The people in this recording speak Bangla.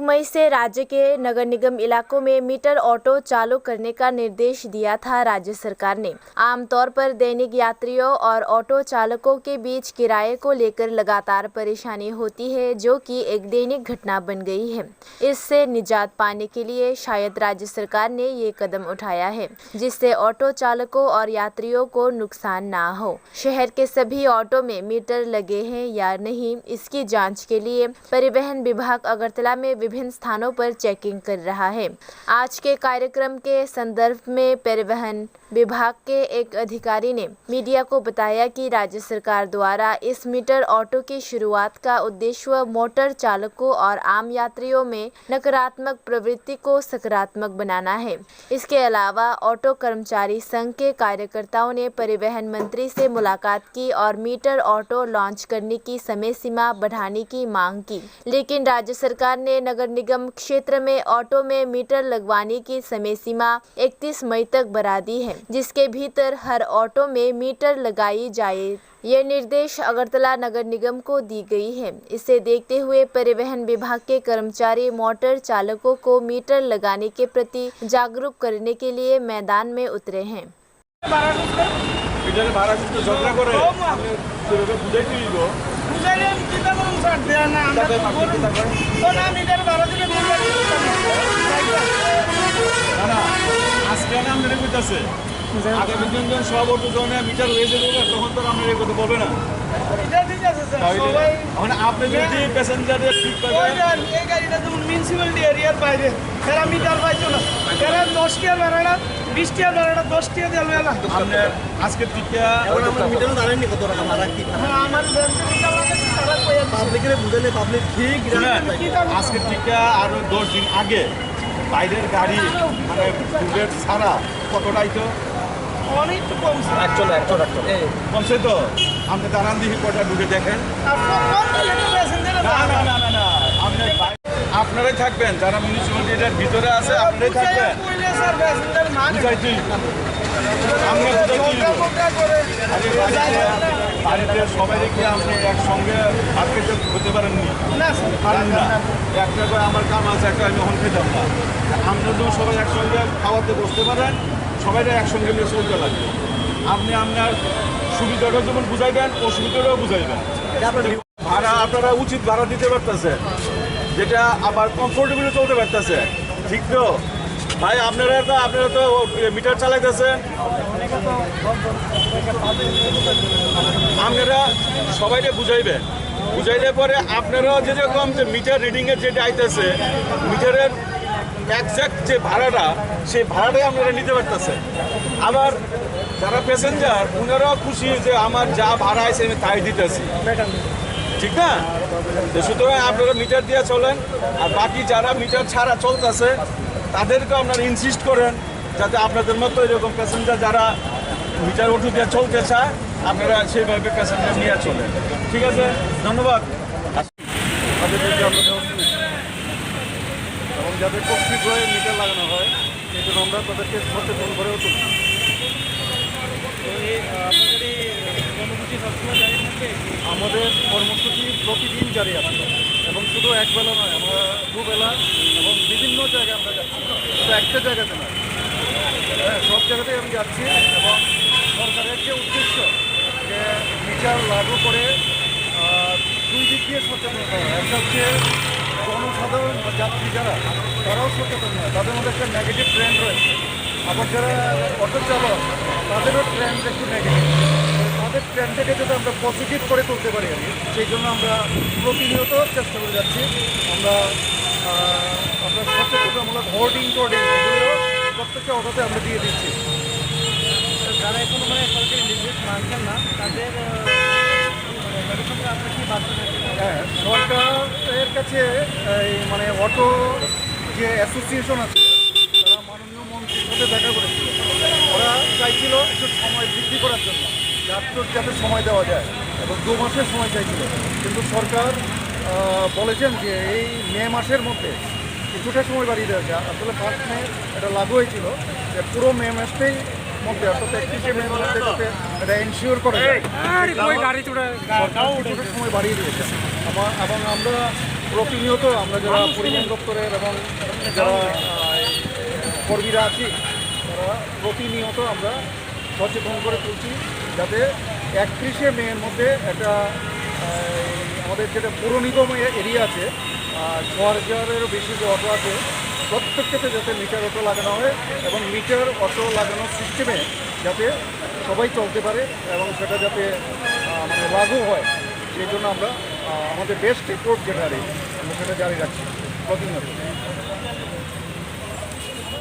मई से राज्य के नगर निगम इलाकों में मीटर ऑटो चालू करने का निर्देश दिया था राज्य सरकार ने। आमतौर पर दैनिक यात्रियों और ऑटो चालकों के बीच किराए को लेकर लगातार परेशानी होती है, जो कि एक दैनिक घटना बन गई है। इससे निजात पाने के लिए शायद राज्य सरकार ने ये कदम उठाया है, जिससे ऑटो चालकों और यात्रियों को नुकसान ना हो। शहर के सभी ऑटो में मीटर लगे हैं या नहीं, इसकी जाँच के लिए परिवहन विभाग अगरतला में विभिन्न स्थानों पर चेकिंग कर रहा है। आज के कार्यक्रम के संदर्भ में परिवहन विभाग के एक अधिकारी ने मीडिया को बताया कि राज्य सरकार द्वारा इस मीटर ऑटो की शुरुआत का उद्देश्य मोटर चालकों और आम यात्रियों में नकारात्मक प्रवृत्ति को सकारात्मक बनाना है। इसके अलावा ऑटो कर्मचारी संघ के कार्यकर्ताओं ने परिवहन मंत्री से मुलाकात की और मीटर ऑटो लॉन्च करने की समय सीमा बढ़ाने की मांग की, लेकिन राज्य सरकार ने नगर निगम क्षेत्र में ऑटो में मीटर लगवाने की समय सीमा 31 मई तक बढ़ा दी है, जिसके भीतर हर ऑटो में मीटर लगाई जाए। ये निर्देश अगरतला नगर निगम को दी गई है। इसे देखते हुए परिवहन विभाग के कर्मचारी मोटर चालकों को मीटर लगाने के प्रति जागरूक करने के लिए मैदान में उतरे हैं। আগামী দিন সব অটো জনে মিটার হয়েছে তখন তো আমরা এই কথা বলবে না। এটা ঠিক আছে স্যার, সবাই এখন আপনি যদি প্যাসেঞ্জারের ঠিক করেন এই গাড়িটা যেমন মিউনিসিপ্যালিটি এরিয়ার বাইরে এরা মিটার পাইছো না, এরা 10 টাকা ভাড়া 20 টাকা ভাড়া 10 টাকা দেবে না। আপনি আজকে টিকা এখন আমরা মিটারও দাঁড়াইনি কত টাকা ভাড়া কি আমার ব্যাংকে মিটার লাগে সারা কইয়া পাবলিকের বুঝালে পাবলিক ঠিক আজকে টিকা আরো 10 দিন আগে বাইরের গাড়ি মানে টুলেট ছাড়া কতটাই তো অনেক কমছে, কমছে তো আপনি দাঁড়ান দিকে কটা ঢুকে দেখেন। আপনারাই থাকবেন, যারা মিউনিসিপ্যালিটির ভিতরে আছে আপনারাই থাকবেন। বাড়িতে সবাই রেখে আপনি একসঙ্গে ভাত খেতে হতে পারেননি, পারেন না। একটা করে আমার কাম আছে, একটা আমি ওখান খেতাম না। আমরা তো সবাই একসঙ্গে খাওয়াতে বসতে পারেন, সবাই একসঙ্গে মিলে চলতে লাগবে। আপনি আপনার সুবিধাটাও যেমন বুঝাইবেন, অসুবিধাটাও বুঝাইবেন। ভাড়া আপনারা উচিত ভাড়া দিতে পারতেছে, যেটা আবার কমফোর্টেবলি চলতে পারতেছে, ঠিক তো ভাই? আপনারা তো মিটার চালাইতেছেন, আপনারা সবাইকে বুঝাইবেন। বুঝাইলে পরে আপনারাও যেরকম যে মিটার রিডিংয়ের যেটা আইতেছে, মিটারের একজ্যাক্ট যে ভাড়াটা, সেই ভাড়াটাই আপনারা নিতে পারতেছেন। আবার যারা প্যাসেঞ্জার ওনারাও খুশি যে আমার যা ভাড়া আছে আমি তাই দিতেছি, ঠিক না? সুতরাং আপনারা মিটার দিয়ে চলেন। আর বাকি যারা মিটার ছাড়া চলতেছে তাদেরকেও আপনারা ইনসিস্ট করেন যাতে আপনাদের মতো এরকম প্যাসেঞ্জার যারা মিটার অটো দিয়ে চলতে চায় আপনারা সেইভাবে প্যাসেঞ্জার নিয়ে চলেন। ঠিক আছে, ধন্যবাদ। এবং যাদের কর্তৃক হয়ে মিটার লাগানো হয় এই জন্য আমরা তাদেরকে সচেতন করেও তুলি। আমাদের কর্মসূচি প্রতিদিন জারি আছে এবং শুধু একবেলা নয়, আমরা দুবেলা এবং বিভিন্ন জায়গায় আমরা যাচ্ছি, শুধু একটা জায়গাতে নয়, সব জায়গাতেই আমি যাচ্ছি। এবং সরকারের যে উদ্দেশ্য যে মিটার লাগু করে দুই দিক দিয়ে সচেতন করা, একটা হচ্ছে জনসাধারণ যাত্রী যারা তারাও সচেতন নয়, তাদের মধ্যে একটা নেগেটিভ ট্রেন্ড রয়েছে। আবার যারা অটো চালক তাদেরও ট্রেন্ড একটু নেগেটিভ, তাদের ট্রেন্ডটাকে যদি আমরা পজিটিভ করে তুলতে পারি সেই জন্য আমরা প্রতিনিয়ত চেষ্টা করে যাচ্ছি। আমরা সচেতনমূলক হোর্ডিং এগুলো প্রত্যেকটা অটোতে আমরা দিয়ে দিচ্ছি। যারা এখনো মানে সরকারি নির্দেশ মানছেন না তাদের হ্যাঁ, সরকারের কাছে এই মানে অটো যে অ্যাসোসিয়েশন আছে তারা মাননীয় মন্ত্রীর সাথে দেখা করেছিল। ওরা চাইছিল একটু সময় বৃদ্ধি করার জন্য, যাতে সময় দেওয়া যায়, এবং 2 মাসের সময় চাইছিল। কিন্তু সরকার বলেছেন যে এই মে মাসের মধ্যে কিছুটা সময় বাড়িয়ে দেওয়া যায়। আসলে 1 মে এটা লাগু হয়েছিল যে পুরো মে মাসটাই মধ্যে, অর্থাৎ 31 মে মধ্যে যাতে এটা এনশিওর করা যায়, কিছুটা সময় বাড়িয়ে দিয়েছে। এবং আমরা প্রতিনিয়ত আমরা যারা পরিবহন দপ্তরের এবং যারা কর্মীরা আছি তারা প্রতিনিয়ত আমরা সচেতন করে তুলছি যাতে 31শে মের মধ্যে একটা আমাদের যেটা পৌর নিগম এরিয়া আছে 6000-এরও বেশি যে অটো আছে প্রত্যেকটাতে যাতে মিটার অটো লাগানো হয় এবং মিটার অটো লাগানোর সিস্টেমে যাতে সবাই চলতে পারে এবং সেটা যাতে মানে লাগু হয় সেই জন্য আমরা আমাদের বেস্ট রিপোর্ট যেটা আমরা সেটা জারি রাখছি প্রতিনিয়ত।